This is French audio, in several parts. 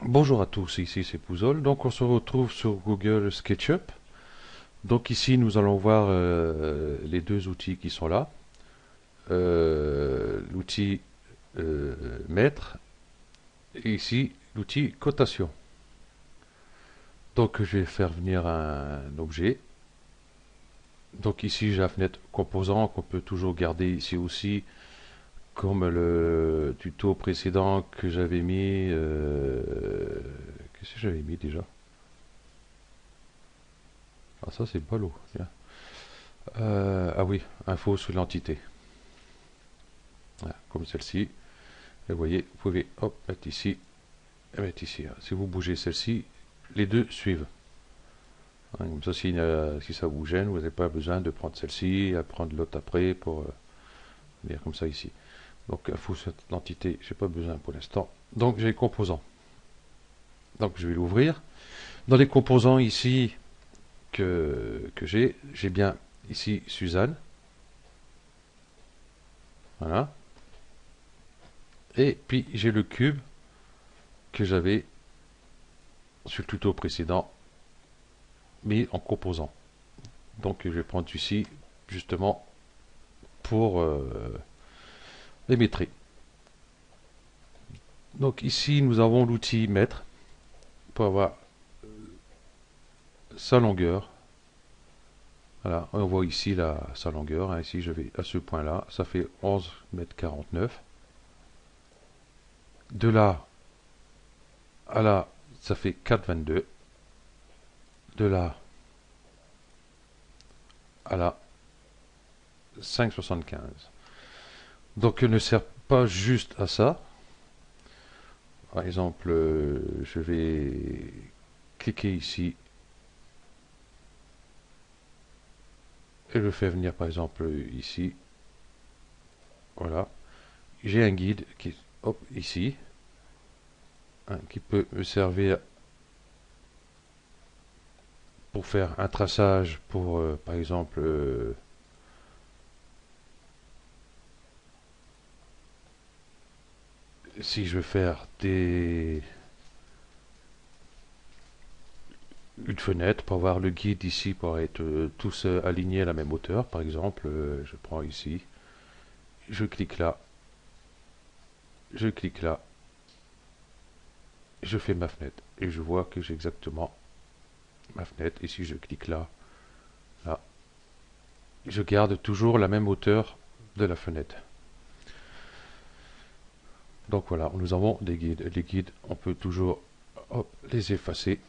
Bonjour à tous, ici c'est Pouzol. Donc on se retrouve sur Google SketchUp. Donc ici nous allons voir les deux outils qui sont là. L'outil maître et ici l'outil cotation. Donc je vais faire venir un objet. Donc ici j'ai la fenêtre composant qu'on peut toujours garder ici aussi comme le tuto précédent que j'avais mis. Qu'est-ce que j'avais mis déjà? Ah ça c'est ballot. Tiens. Ah oui, info sur l'entité. Voilà, comme celle-ci. Et vous voyez, vous pouvez hop, mettre ici et mettre ici. Si vous bougez celle-ci, les deux suivent. Comme ça, si ça vous gêne, vous n'avez pas besoin de prendre celle-ci et prendre l'autre après pour venir comme ça ici. Donc, info sur l'entité, je n'ai pas besoin pour l'instant. Donc, j'ai les composants. Donc, je vais l'ouvrir. Dans les composants ici que j'ai bien ici Suzanne. Voilà. Et puis, j'ai le cube que j'avais sur le tuto précédent, mais en composant. Donc je vais prendre ici justement pour les métrer. Donc ici nous avons l'outil mètre pour avoir sa longueur. Voilà, on voit ici sa longueur. Ici je vais à ce point là, ça fait 11 mètres 49. De là à là, ça fait 4,22. De là à là, 5,75. Donc elle ne sert pas juste à ça. Par exemple, je vais cliquer ici et je fais venir par exemple ici. Voilà. J'ai un guide qui est hop, ici, qui peut me servir pour faire un traçage pour, par exemple, si je veux faire une fenêtre pour avoir le guide ici pour être tous alignés à la même hauteur, par exemple, je prends ici, je clique là, je clique là, je fais ma fenêtre et je vois que j'ai exactement ma fenêtre. Ici, je clique là, là, je garde toujours la même hauteur de la fenêtre. Donc voilà, nous avons des guides. Les guides, on peut toujours hop, les effacer.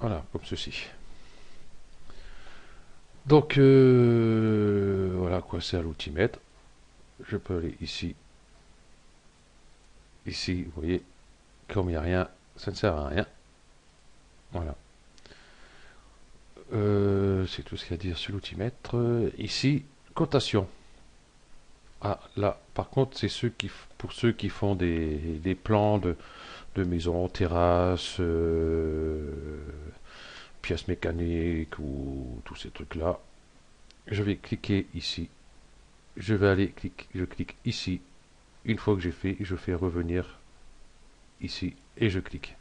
Voilà, comme ceci. Donc voilà quoi c'est à l'outimètre. Je peux aller ici. Ici, vous voyez, comme il n'y a rien, ça ne sert à rien. Voilà. C'est tout ce qu'il y a à dire sur l'outimètre. Ici, cotation. Ah, là, par contre, c'est pour ceux qui font des plans de maison, terrasse, pièces mécaniques ou tous ces trucs-là. Je vais cliquer ici. Je vais aller je clique ici. Une fois que j'ai fait, je fais revenir ici et je clique.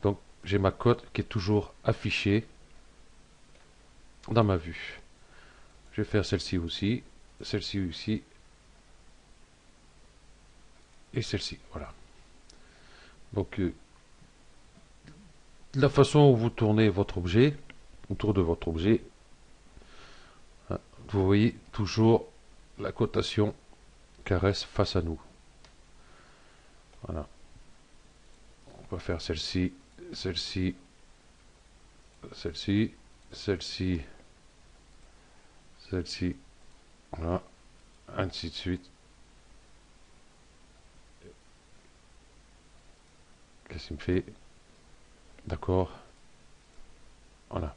Donc j'ai ma cote qui est toujours affichée dans ma vue. Je vais faire celle-ci aussi, et celle-ci. Voilà. Donc la façon où vous tournez votre objet, autour de votre objet, hein, vous voyez toujours la cotation qui reste face à nous. Voilà. On va faire celle-ci, celle-ci, celle-ci, celle-ci, celle-ci. Voilà. Ainsi de suite. Qu'est-ce qu'il me fait? D'accord. Voilà.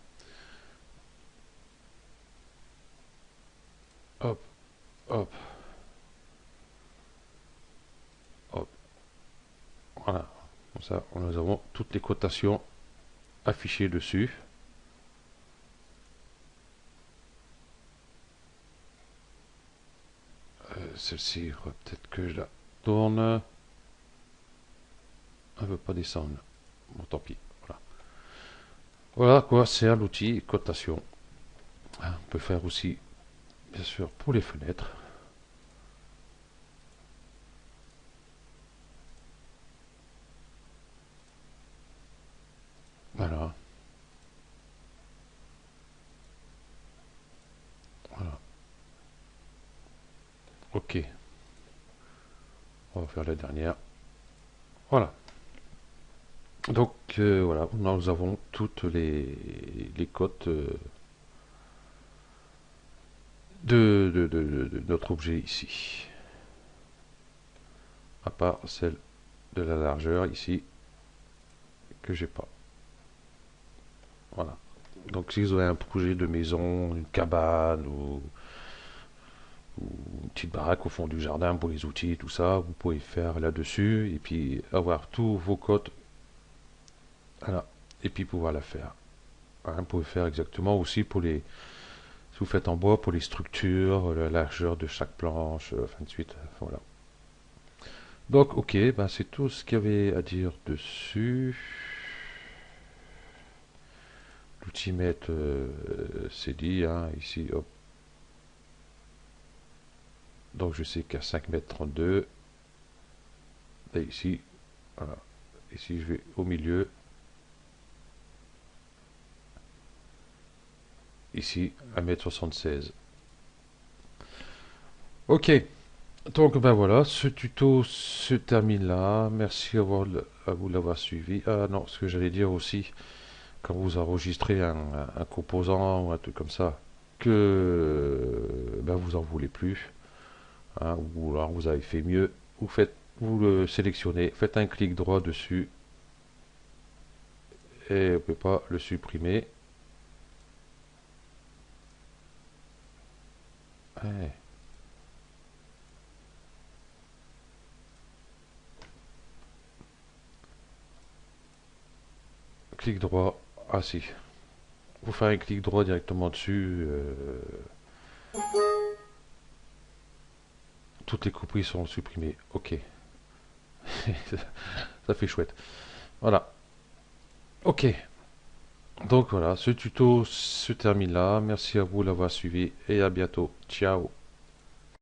Hop, hop, hop. Voilà. Comme ça, nous avons toutes les cotations affichées dessus. Celle-ci, peut-être que je la tourne. Elle veut pas descendre. Bon, tant pis. Voilà. Voilà à quoi sert l'outil cotation. On peut faire aussi, bien sûr, pour les fenêtres. Voilà. Voilà. Ok. On va faire la dernière. Voilà. Donc voilà, nous avons toutes les cotes de notre objet ici. À part celle de la largeur ici, que j'ai pas. Voilà. Donc si vous avez un projet de maison, une cabane ou une petite baraque au fond du jardin pour les outils et tout ça, vous pouvez faire là-dessus et puis avoir tous vos cotes. Voilà. Et puis pouvoir la faire. Hein, vous pouvez faire exactement aussi pour les. Si vous faites en bois pour les structures, la largeur de chaque planche, enfin de suite. Voilà. Donc ok, ben, c'est tout ce qu'il y avait à dire dessus. L'outimètre, c'est dit, hein, ici, hop. Donc je sais qu'à 5,32 m. Et ici, voilà. Ici je vais au milieu. Ici, 1,76 m. Ok, donc ben voilà, ce tuto se termine là. Merci à vous d'avoir suivi. Ah non, ce que j'allais dire aussi, quand vous enregistrez un composant ou un truc comme ça, que ben, vous en voulez plus, hein, ou alors vous avez fait mieux, vous le sélectionnez, faites un clic droit dessus et vous ne pouvez pas le supprimer. Ouais. Clic droit, ah si, vous faites un clic droit directement dessus, toutes les copies sont supprimées. Ok, ça fait chouette. Voilà, ok. Donc voilà, ce tuto se termine là. Merci à vous d'avoir suivi et à bientôt. Ciao.